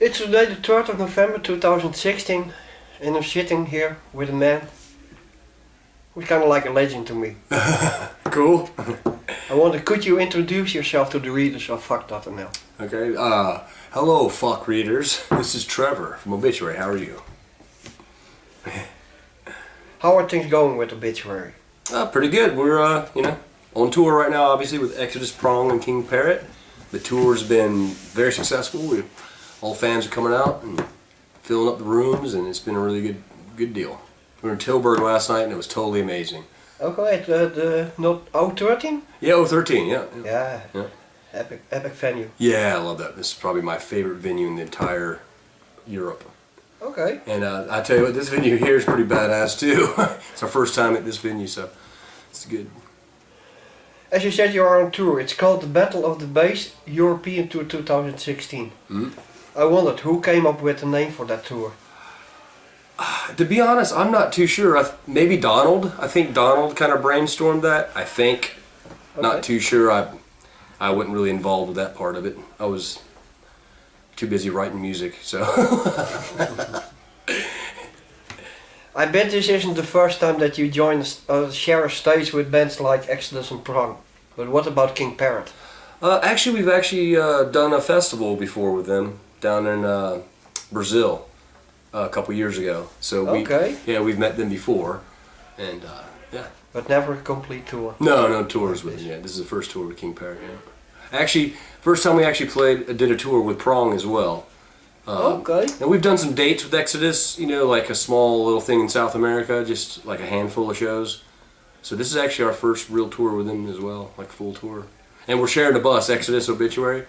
It's today the 3rd of November 2016 and I'm sitting here with a man who's kind of like a legend to me. Cool. Could you introduce yourself to the readers of Fuck.nl? Okay, hello fuck readers. This is Trevor from Obituary. How are you? How are things going with Obituary? Pretty good. We're, on tour right now, obviously, with Exodus, Prong, and King Parrot. The tour's been very successful. All fans are coming out and filling up the rooms, and it's been a really good deal. We were in Tilburg last night, and it was totally amazing. Okay, not O13? Yeah, O13, Yeah. Yeah. Epic venue. Yeah, I love that. This is probably my favorite venue in the entire Europe. Okay. And I tell you what, this venue here is pretty badass too. It's our first time at this venue, so it's good. As you said, you are on tour. It's called the Battle of the Bass European Tour 2016. Mm-hmm. I wondered who came up with the name for that tour. To be honest, I'm not too sure. Maybe Donald. I think Donald kind of brainstormed that. I think. Okay. Not too sure. I wasn't really involved with that part of it. I was too busy writing music, so. I bet this isn't the first time that you share a stage with bands like Exodus and Prong. But what about King Parrot? Actually, we've done a festival before with them down in Brazil a couple years ago. So we've met them before, and yeah. But never a complete tour. No tours with them. Yeah, this is the first tour with King Parrot. Yeah. Actually, first time we actually did a tour with Prong as well. Okay. And we've done some dates with Exodus, like a small little thing in South America, just like a handful of shows. So this is actually our first real tour with them as well, like a full tour. And we're sharing a bus, Exodus, Obituary.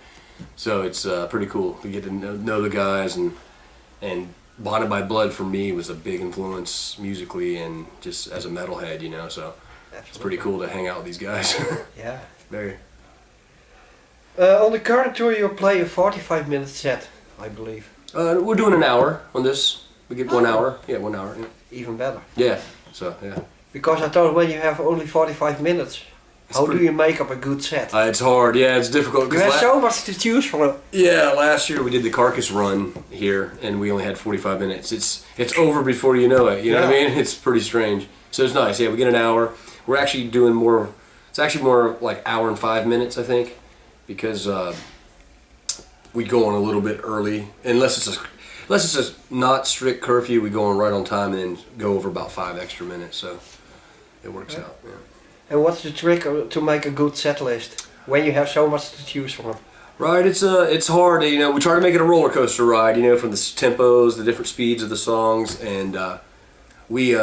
So it's pretty cool. We get to know the guys, and Bonded by Blood for me was a big influence musically and just as a metalhead, so absolutely. It's pretty cool to hang out with these guys. Yeah. Very. On the current tour you play a 45-minute set, I believe. We're doing an hour on this. We get 1 hour. Yeah, 1 hour. Yeah. Even better. Yeah. So yeah. Because I thought when you have only 45 minutes, how do you make up a good set? It's hard. Yeah, it's difficult. You have so much to choose from. Yeah, last year we did the Carcass run here, and we only had 45 minutes. It's over before you know it. You know what I mean? It's pretty strange. So it's nice. Yeah, we get an hour. We're actually doing more. It's actually more like hour and 5 minutes, I think, because we go on a little bit early. Unless it's a not strict curfew, we go on right on time and then go over about 5 extra minutes. So it works out. Yeah. And what's the trick to make a good set list when you have so much to choose from? Right, it's hard. We try to make it a roller coaster ride. From the tempos, the different speeds of the songs, and we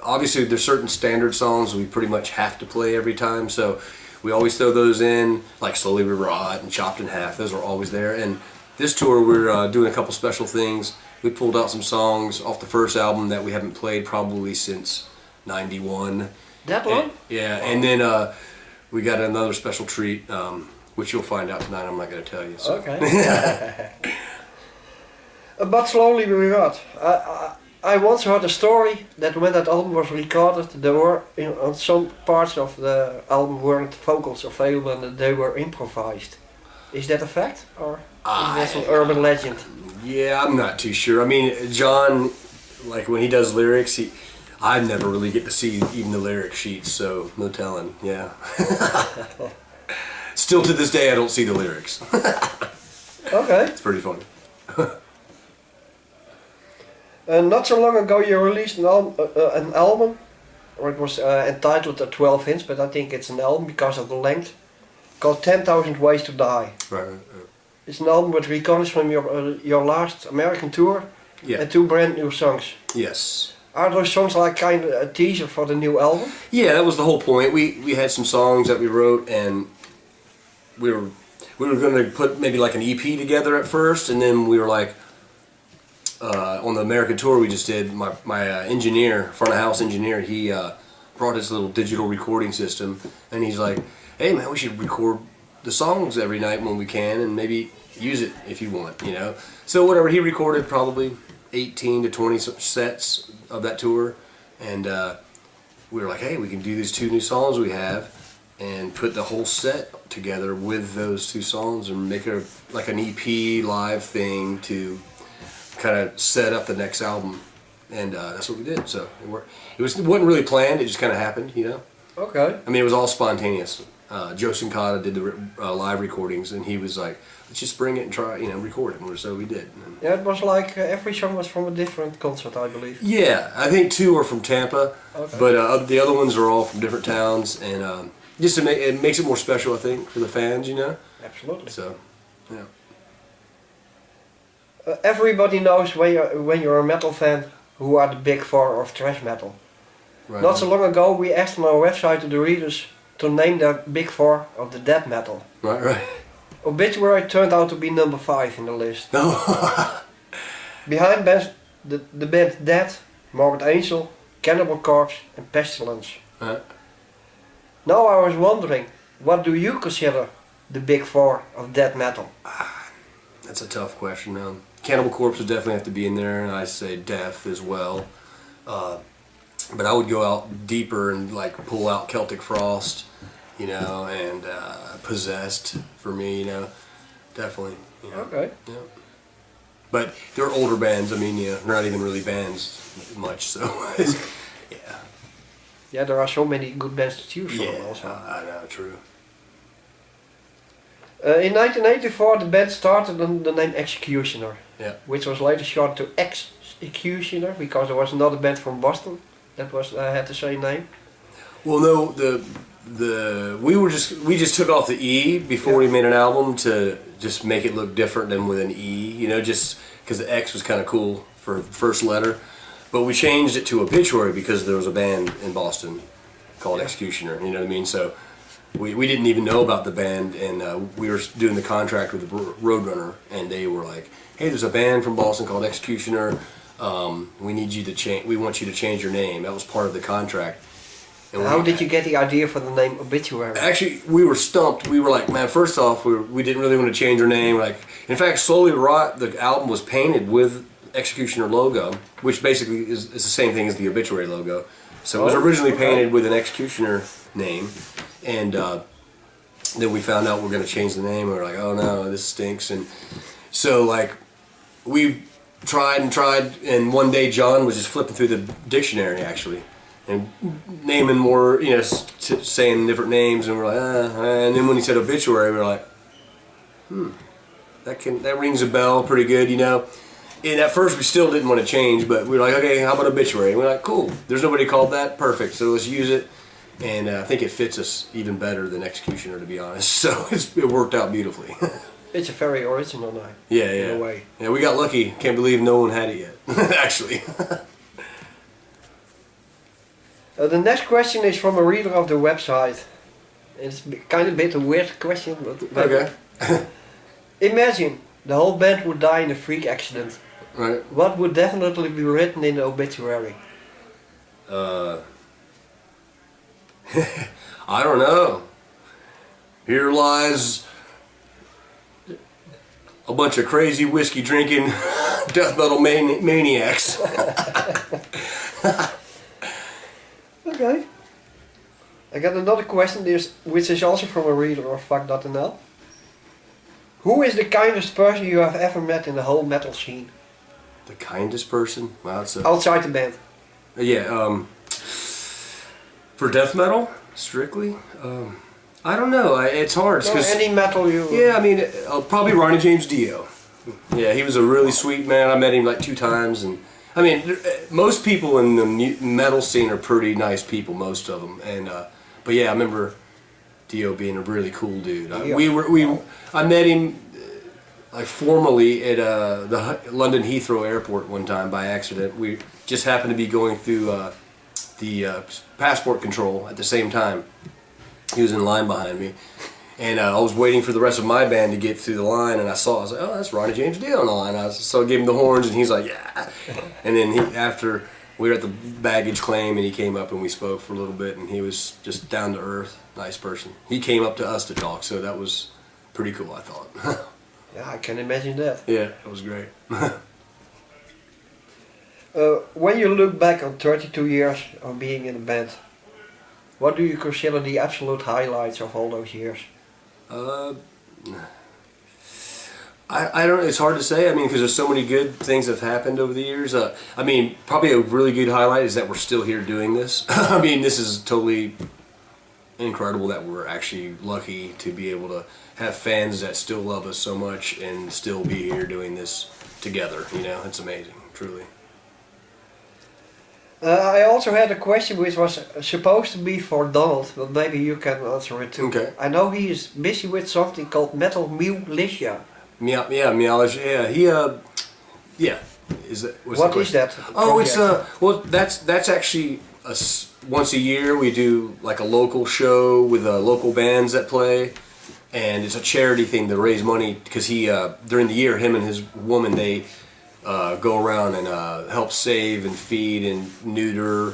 obviously there's certain standard songs we pretty much have to play every time. So we always throw those in, like Slowly We Rot and Chopped in Half. Those are always there. And this tour we're doing a couple special things. We pulled out some songs off the first album that we haven't played probably since '91. That one? And then we got another special treat, which you'll find out tonight. I'm not going to tell you. So. Okay. But Slowly We Rot. I once heard a story that when that album was recorded, there were on some parts of the album weren't vocals available and that they were improvised. Is that a fact, or is that some urban legend? Yeah, I'm not too sure. I mean, John, like when he does lyrics, I never really get to see even the lyric sheets, so no telling. Yeah. Still to this day, I don't see the lyrics. Okay. It's pretty funny. Not so long ago, you released an album, or it was entitled a 12-inch, but I think it's an album because of the length, called 10,000 Ways to Die. Right. It's an album with recordings from your last American tour, and 2 brand new songs. Yes. Are those songs like kind of a teaser for the new album? Yeah, that was the whole point. We had some songs that we wrote, and we were going to put maybe like an EP together at first, and then we were like, on the American tour we just did, my engineer, front of house engineer, he brought his little digital recording system, and he's like, hey man, we should record the songs every night when we can, and maybe use it if you want, So whatever, he recorded probably 18 to 20 sets of that tour, and we were like, hey, we can do these 2 new songs we have, and put the whole set together with those 2 songs and make it like an EP live thing to kind of set up the next album. And that's what we did. So it wasn't really planned. It just kind of happened, you know. Okay. I mean, it was all spontaneous. Joe Sincata did the live recordings, and he was like, "Let's just bring it and try, you know, record it." And so we did. And Yeah, it was like every song was from a different concert, I believe. yeah, I think 2 are from Tampa, Okay. but the other ones are all from different towns, and just to make it makes it more special, I think, for the fans, you know. Absolutely. So, yeah. Everybody knows when you're a metal fan who are the big four of thrash metal. Right. Not so long ago we asked on our website to the readers to name the big four of the death metal. Right, right. Obituary turned out to be number 5 in the list. Behind bands, the band Death, Morbid Angel, Cannibal Corpse and Pestilence. Now I was wondering, what do you consider the big four of death metal? That's a tough question. Cannibal Corpse would definitely have to be in there, and I say Death as well. But I would go out deeper and like pull out Celtic Frost, you know, and Possessed for me, you know, definitely. You know. Okay. Yeah. But they're older bands. I mean, they're not even really bands much, so yeah. Yeah, there are so many good bands to choose from Yeah, also. I know, true. In 1984 the band started under the name Executioner, Yeah. which was later shortened to Executioner because there was another band from Boston that had the same name. Well, no, we just took off the E before we made an album to just make it look different than with an E, you know, just because the X was kind of cool for first letter. But we changed it to Obituary because there was a band in Boston called Executioner, you know what I mean? So we didn't even know about the band, and we were doing the contract with the Roadrunner, and they were like, "Hey, there's a band from Boston called Executioner. We need you to change. We want you to change your name." That was part of the contract. And How did you get the idea for the name Obituary? Actually, we were stumped. We were like, man, first off, we didn't really want to change our name. Like, in fact, Slowly Rot, the album was painted with Executioner logo, which basically is the same thing as the Obituary logo. So it was originally painted with an Executioner name, and then we found out we were going to change the name. We were like, oh no, this stinks. And so like we tried and tried, and one day John was just flipping through the dictionary actually, and naming more, you know, saying different names, and we're like, and then when he said Obituary, we were like, that rings a bell pretty good, you know. And at first we still didn't want to change, but we were like, okay, how about Obituary? And we're like, cool, there's nobody called that, perfect, so let's use it. And I think it fits us even better than Executioner, to be honest, so it worked out beautifully. It's a very original name. Yeah, In a way. Yeah, we got lucky. Can't believe no one had it yet, actually. The next question is from a reader of the website. It's kind of a bit a weird question, but Okay. Imagine the whole band would die in a freak accident. Right. What would definitely be written in the obituary? I don't know. Here lies a bunch of crazy whiskey drinking death metal maniacs. Okay. I got another question which is also from a reader of fuck.nl. Who is the kindest person you have ever met in the whole metal scene? The kindest person? Wow, that's a... Outside the band. Yeah, for death metal, strictly? I don't know, it's hard. No, 'Cause any metal you... yeah, I mean, probably Ronnie James Dio. Yeah, he was a really sweet man. I met him like 2 times, and I mean, most people in the metal scene are pretty nice people, most of them. And but yeah, I remember Dio being a really cool dude. I met him like formally at the London Heathrow Airport one time by accident. We just happened to be going through the passport control at the same time. He was in line behind me, and I was waiting for the rest of my band to get through the line, and I was like, oh, that's Ronnie James Dio on the line. So I gave him the horns, and he's like, yeah. And then after we were at the baggage claim, and he came up and we spoke for a little bit, and he was just down to earth, nice person. He came up to us to talk, so that was pretty cool, I thought. Yeah, I can imagine that. Yeah, it was great. When you look back on 32 years of being in a band, What do you consider the absolute highlights of all those years? Uh, I don't. It's hard to say. I mean, because there's so many good things that have happened over the years. I mean, probably a really good highlight is that we're still here doing this. I mean, this is totally incredible that we're actually lucky to be able to have fans that still love us so much and still be here doing this together. You know, it's amazing, truly. I also had a question which was supposed to be for Donald, but maybe you can answer it too. Okay. I know he is busy with something called Metal Militia. Meow, yeah, Meowlish, yeah, yeah. Is that What is that? Oh, it's project? well, that's actually once a year we do like a local show with local bands that play, and it's a charity thing to raise money because he during the year him and his woman they go around and help save and feed and neuter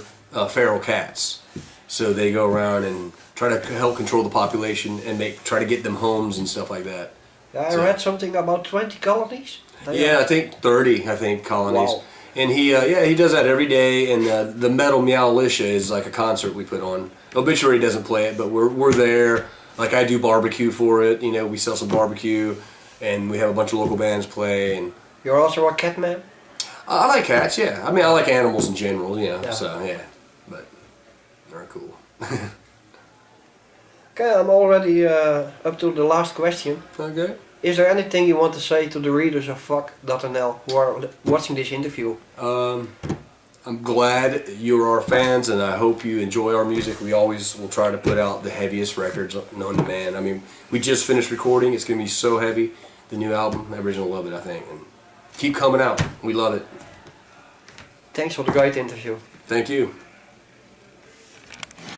feral cats. So they go around and try to help control the population and try to get them homes and stuff like that. Yeah, I read something about 20 colonies. Yeah, I think 30. I think colonies. Wow. And he does that every day. And the Metal Meowlicia is like a concert we put on. Obituary doesn't play it, but we're there. Like I do barbecue for it. You know, we sell some barbecue, and we have a bunch of local bands play. And You're also a cat man? I like cats. Yeah, I mean I like animals in general. You know, Yeah. so yeah, but they're cool. Okay, I'm already up to the last question. Okay. Is there anything you want to say to the readers of Fuck.nl who are watching this interview? I'm glad you're our fans, and I hope you enjoy our music. We always will try to put out the heaviest records known to man. I mean, we just finished recording. It's going to be so heavy. The new album, everybody's going to love it, I think. And keep coming out. We love it. Thanks for the great interview. Thank you.